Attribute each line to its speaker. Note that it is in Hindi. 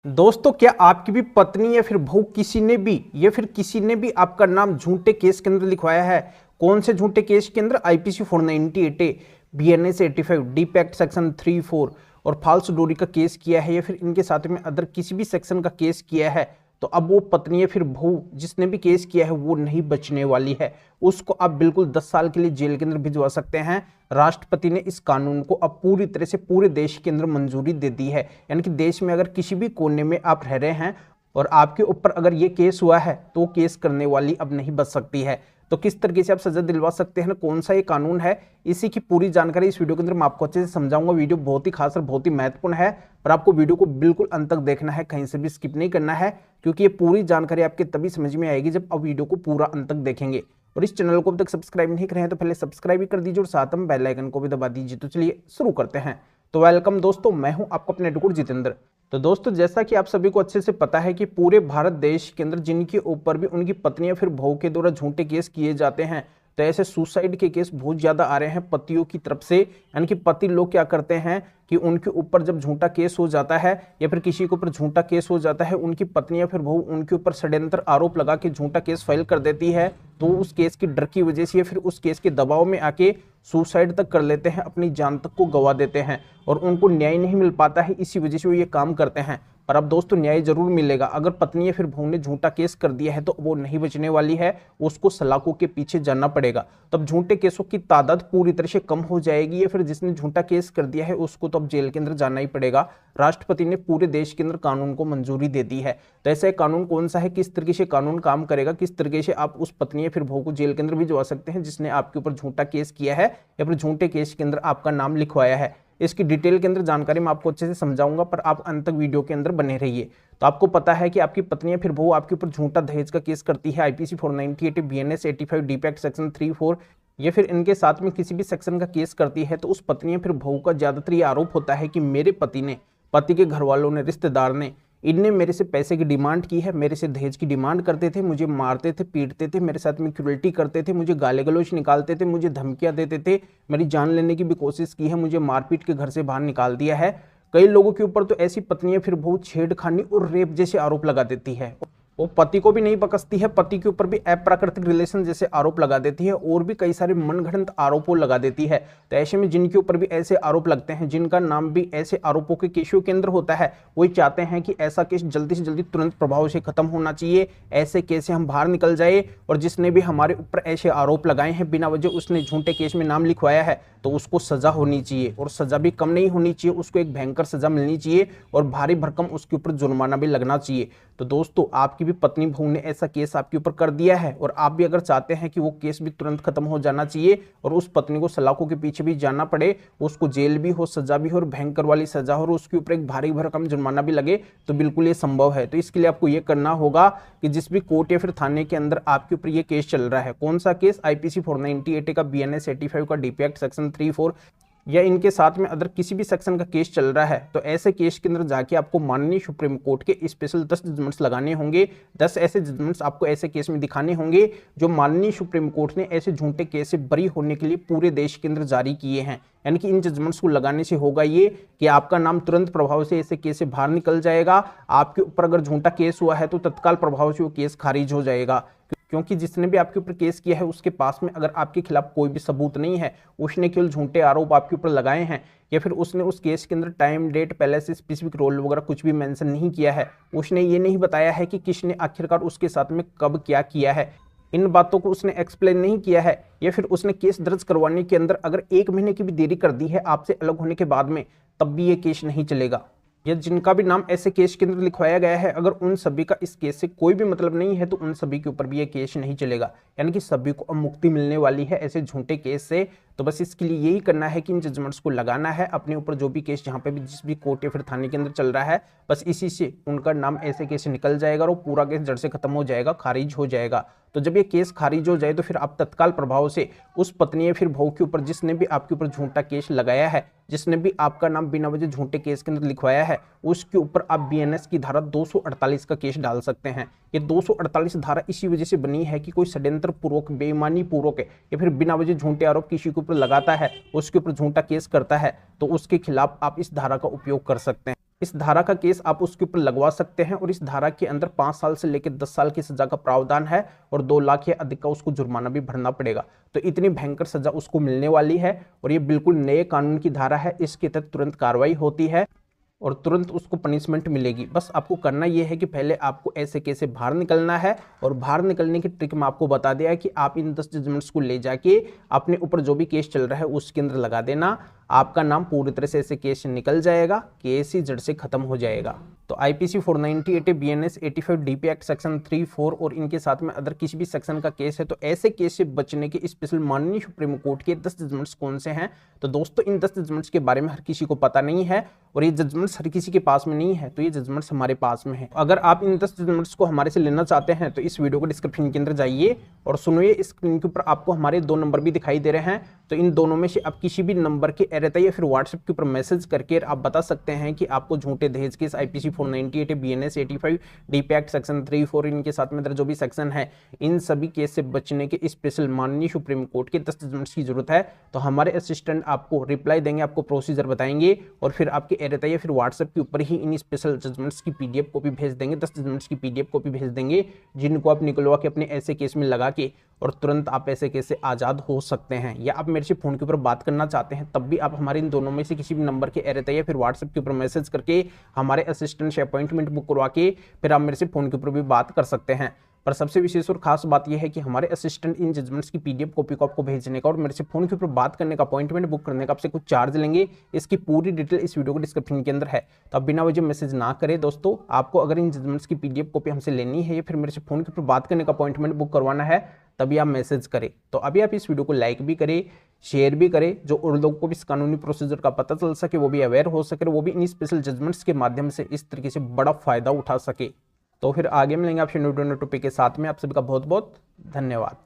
Speaker 1: दोस्तों, क्या आपकी भी पत्नी या फिर बहू किसी ने भी आपका नाम झूठे केस के अंदर लिखवाया है? कौन से झूठे केस के अंदर? आईपीसी 498 ए, बीएनएस 85, डीप एक्ट सेक्शन 34 और फॉल्स डोरी का केस किया है या फिर इनके साथ में अदर किसी भी सेक्शन का केस किया है, तो अब वो पत्नी या फिर बहू जिसने भी केस किया है वो नहीं बचने वाली है। उसको आप बिल्कुल 10 साल के लिए जेल के अंदर भिजवा सकते हैं। राष्ट्रपति ने इस कानून को अब पूरी तरह से पूरे देश के अंदर मंजूरी दे दी है। यानी कि देश में अगर किसी भी कोने में आप रह रहे हैं और आपके ऊपर अगर ये केस हुआ है तो वो केस करने वाली अब नहीं बच सकती है। तो किस तरीके से आप सजा दिलवा सकते हैं, कौन सा ये कानून है, इसी की पूरी जानकारी इस वीडियो के अंदर मैं आपको अच्छे से समझाऊंगा। वीडियो बहुत ही खास और बहुत ही महत्वपूर्ण है, पर आपको वीडियो को बिल्कुल अंत तक देखना है, कहीं से भी स्किप नहीं करना है, क्योंकि ये पूरी जानकारी आपके तभी समझ में आएगी जब आप वीडियो को पूरा अंत तक देखेंगे। और इस चैनल को अब तक सब्सक्राइब नहीं करे हैं तो पहले सब्सक्राइब भी कर दीजिए और साथ में बेल आइकन को भी दबा दीजिए। तो चलिए शुरू करते हैं। तो वेलकम दोस्तों, मैं हूं आपका अपने एडवोकेट जितेंद्र। तो दोस्तों, जैसा कि आप सभी को अच्छे से पता है कि पूरे भारत देश के अंदर जिनके ऊपर भी उनकी पत्नी या फिर बहू के द्वारा झूठे केस किए जाते हैं, तो ऐसे सुसाइड के केस बहुत ज्यादा आ रहे हैं पतियों की तरफ से। यानी कि पति लोग क्या करते हैं कि उनके ऊपर जब झूठा केस हो जाता है या फिर किसी के ऊपर झूठा केस हो जाता है, उनकी पत्नी या फिर बहू उनके ऊपर षड्यंत्र आरोप लगा के झूठा केस फाइल कर देती है, तो उस केस की डर की वजह से या फिर उस केस के दबाव में आके सुसाइड तक कर लेते हैं, अपनी जान तक को गंवा देते हैं और उनको न्याय नहीं मिल पाता है। इसी वजह से वो ये काम करते हैं। पर अब दोस्तों, न्याय जरूर मिलेगा। अगर पत्नी या फिर बहू ने झूठा केस कर दिया है तो वो नहीं बचने वाली है, उसको सलाखों के पीछे जाना पड़ेगा। तब झूठे केसों की तादाद पूरी तरह से कम हो जाएगी या फिर जिसने झूठा केस कर दिया है उसको तो अब जेल के अंदर जाना ही पड़ेगा। राष्ट्रपति ने पूरे देश के अंदर कानून को मंजूरी दे दी है। तो ऐसा कानून कौन सा है, किस तरीके से कानून काम करेगा, किस तरीके से आप उस पत्नी या फिर बहू को जेल के अंदर भिजवा सकते हैं जिसने आपके ऊपर झूठा केस किया है या फिर झूठे केस के अंदर आपका नाम लिखवाया है, इसकी डिटेल के अंदर जानकारी मैं आपको अच्छे से समझाऊंगा। पर आप अंत तक वीडियो के अंदर बने रहिए। तो आपको पता है कि आपकी पत्नी या फिर बहू आपके ऊपर झूठा दहेज का केस करती है, IPC 498, BNS 85, deep act section 34 या फिर इनके साथ में किसी भी सेक्शन का केस करती है, तो उस पत्नी या फिर बहू का ज्यादातर ये आरोप होता है कि मेरे पति के घर वालों ने, रिश्तेदार ने, इनने मेरे से पैसे की डिमांड की है, मेरे से दहेज की डिमांड करते थे, मुझे मारते थे, पीटते थे, मेरे साथ में क्रूरल्टी करते थे, मुझे गाली गलौज निकालते थे, मुझे धमकियां देते थे, मेरी जान लेने की भी कोशिश की है, मुझे मारपीट के घर से बाहर निकाल दिया है। कई लोगों के ऊपर तो ऐसी पत्नियां फिर बहुत छेड़खानी और रेप जैसे आरोप लगा देती है। वो पति को भी नहीं बख्शती है, पति के ऊपर भी अप्राकृतिक रिलेशन जैसे आरोप लगा देती है और भी कई सारे मनगढ़ंत आरोपों लगा देती है। तो ऐसे में जिनके ऊपर भी ऐसे आरोप लगते हैं, जिनका नाम भी ऐसे आरोपों के केसों के अंदर होता है, वही चाहते हैं कि ऐसा केस जल्दी से जल्दी तुरंत प्रभाव से खत्म होना चाहिए, ऐसे केस से हम बाहर निकल जाए और जिसने भी हमारे ऊपर ऐसे आरोप लगाए हैं, बिना वजह उसने झूठे केस में नाम लिखवाया है, तो उसको सजा होनी चाहिए और सजा भी कम नहीं होनी चाहिए, उसको एक भयंकर सजा मिलनी चाहिए और भारी भरकम उसके ऊपर जुर्माना भी लगना चाहिए। तो दोस्तों, आपकी भी पत्नी बहू ने ऐसा केस आपके ऊपर कर दिया है और आप भी अगर चाहते हैं कि वो केस भी तुरंत खत्म हो जाना चाहिए और उस पत्नी को सलाखों के पीछे भी जाना पड़े, उसको जेल भी हो, सजा भी हो और भयंकर वाली सजा हो और उसके ऊपर एक भारी भरकम जुर्माना भी लगे, तो बिल्कुल ये संभव है। तो इसके लिए आपको ये करना होगा कि जिस भी कोर्ट या फिर थाने के अंदर आपके ऊपर ये केस चल रहा है, कौन सा केस, आईपीसी 498 का, बीएनएस 85 का, डीपी एक्ट सेक्शन 34 या इनके साथ में अदर किसी भी सेक्शन का केस चल रहा है, तो ऐसे केस के अंदर जाके आपको माननीय सुप्रीम कोर्ट के स्पेशल 10 जजमेंट्स लगाने होंगे। 10 ऐसे जजमेंट्स आपको ऐसे केस में दिखाने होंगे जो माननीय सुप्रीम कोर्ट ने ऐसे झूठे केस से बरी होने के लिए पूरे देश के अंदर जारी किए हैं। यानी कि इन जजमेंट्स को लगाने से होगा ये कि आपका नाम तुरंत प्रभाव से ऐसे केस से बाहर निकल जाएगा। आपके ऊपर अगर झूठा केस हुआ है तो तत्काल प्रभाव से वो केस खारिज हो जाएगा, क्योंकि जिसने भी आपके ऊपर केस किया है उसके पास में अगर आपके खिलाफ कोई भी सबूत नहीं है, उसने केवल झूठे आरोप आपके ऊपर लगाए हैं या फिर उसने उस केस के अंदर time, date, place, specific role वगैरह कुछ भी मेंशन नहीं किया है, उसने ये नहीं बताया है कि किसने आखिरकार उसके साथ में कब क्या किया है, इन बातों को उसने एक्सप्लेन नहीं किया है, या फिर उसने केस दर्ज करवाने के अंदर अगर 1 महीने की भी देरी कर दी है आपसे अलग होने के बाद में, तब भी ये केस नहीं चलेगा। या जिनका भी नाम ऐसे केस के अंदर लिखवाया गया है, अगर उन सभी का इस केस से कोई भी मतलब नहीं है तो उन सभी के ऊपर भी ये केस नहीं चलेगा। यानी कि सभी को अब मुक्ति मिलने वाली है ऐसे झूठे केस से। तो बस इसके लिए यही करना है कि इन जजमेंट्स को लगाना है अपने ऊपर, जो भी केस जहाँ पे भी जिस भी कोर्ट या फिर थाने के अंदर चल रहा है, बस इसी से उनका नाम ऐसे केस से निकल जाएगा और पूरा केस जड़ से खत्म हो जाएगा, खारिज हो जाएगा। तो जब ये केस खारिज हो जाए तो फिर आप तत्काल प्रभाव से उस पत्नी या फिर बहू के ऊपर जिसने भी आपके ऊपर झूठा केस लगाया है, जिसने भी आपका नाम बिना वजह झूठे केस के अंदर लिखवाया है, उसके ऊपर आप बीएनएस की धारा 248 का केस डाल सकते हैं। ये 248 धारा इसी वजह से बनी है कि कोई षड्यंत्र पूर्वक, बेईमानी पूर्वक या फिर बिना वजह झूठे आरोप किसी के ऊपर लगाता है, उसके ऊपर झूठा केस करता है, तो उसके खिलाफ आप इस धारा का उपयोग कर सकते हैं। इस धारा का केस आप उसके ऊपर लगवा सकते हैं और इस धारा के अंदर 5 साल से लेकर 10 साल की सजा का प्रावधान है और 2 लाख या अधिक का उसको जुर्माना भी भरना पड़ेगा। तो इतनी भयंकर सजा उसको मिलने वाली है और ये बिल्कुल नए कानून की धारा है। इसके तहत तुरंत कार्रवाई होती है और तुरंत उसको पनिशमेंट मिलेगी। बस आपको करना यह है कि पहले आपको ऐसे केस से बाहर निकलना है और बाहर निकलने की ट्रिक मैं आपको बता दिया है कि आप इन 10 जजमेंट्स को ले जाके अपने ऊपर जो भी केस चल रहा है उसके अंदर लगा देना। आपका नाम पूरी तरह से ऐसे केस से निकल जाएगा, केस ही जड़ से खत्म हो जाएगा। तो IPC 498, BNS 85, DP act section 3, 4 और इनके साथ में अदर किसी भी सेक्शन का केस है तो ऐसे केस से बचने के स्पेशल माननीय सुप्रीम कोर्ट के 10 जजमेंट्स कौन से हैं। तो दोस्तों इन 10 जजमेंट्स के बारे में हर किसी को पता नहीं है और ये जजमेंट्स हर किसी के पास में नहीं है, तो ये जजमेंट्स हमारे पास में है। अगर आप इन 10 जजमेंट्स को हमारे से लेना चाहते हैं तो इस वीडियो को डिस्क्रिप्शन के अंदर जाइए और सुनिए। स्क्रीन के ऊपर आपको हमारे 2 नंबर भी दिखाई दे रहे हैं, तो इन दोनों में से आप किसी भी नंबर के रहता या फिर व्हाट्सएप के ऊपर मैसेज करके आप बता सकते हैं कि आपको झूठे दहेज case IPC 498, BNS 85, DP act section 3, 4 इनके साथ में जो भी सेक्शन है इन सभी केस से बचने के स्पेशल माननीय सुप्रीम कोर्ट के 10 जजमेंट्स की जरूरत है। तो हमारे असिस्टेंट आपको रिप्लाई देंगे, आपको प्रोसीजर बताएंगे और फिर आपके रहता या फिर व्हाट्सएप के ऊपर ही इन स्पेशल जजमेंट्स की पीडीएफ कॉपी भेज देंगे, 10 जजमेंट्स की पीडीएफ कॉपी भेज देंगे जिनको आप निकलवा के अपने ऐसे केस में लगा के और तुरंत आप ऐसे केस से आज़ाद हो सकते हैं। या आप मेरे से फोन के ऊपर बात करना चाहते हैं तब भी आप हमारे इन दोनों में से किसी भी नंबर के रहता या फिर व्हाट्सएप के ऊपर मैसेज करके हमारे असिस्टेंट से अपॉइंटमेंट बुक करवा के फिर आप मेरे से फोन के ऊपर भी बात कर सकते हैं। पर सबसे विशेष और खास बात यह है कि हमारे असिस्टेंट इन जजमेंट्स की पीडीएफ कॉपी को आपको भेजने का और मेरे से फोन के ऊपर बात करने का, अपॉइंटमेंट बुक करने का आपसे कुछ चार्ज लेंगे। इसकी पूरी डिटेल इस वीडियो को डिस्क्रिप्शन के अंदर है, तो आप बिना वजह मैसेज ना करें। दोस्तों आपको अगर इन जजमेंट्स की पीडीएफ कॉपी हमसे लेनी है या फिर मेरे से फोन के ऊपर बात करने का, अपॉइंटमेंट बुक करवाना है तभी आप मैसेज करें। तो अभी आप इस वीडियो को लाइक भी करें, शेयर भी करें, जो और लोगों को भी इस कानूनी प्रोसीजर का पता चल सके, वो भी अवेयर हो सके, वो भी इन स्पेशल जजमेंट्स के माध्यम से इस तरीके से बड़ा फायदा उठा सके। तो फिर आगे मिलेंगे आपसे न्यू टॉपिक के साथ में। आप सभी का बहुत बहुत धन्यवाद।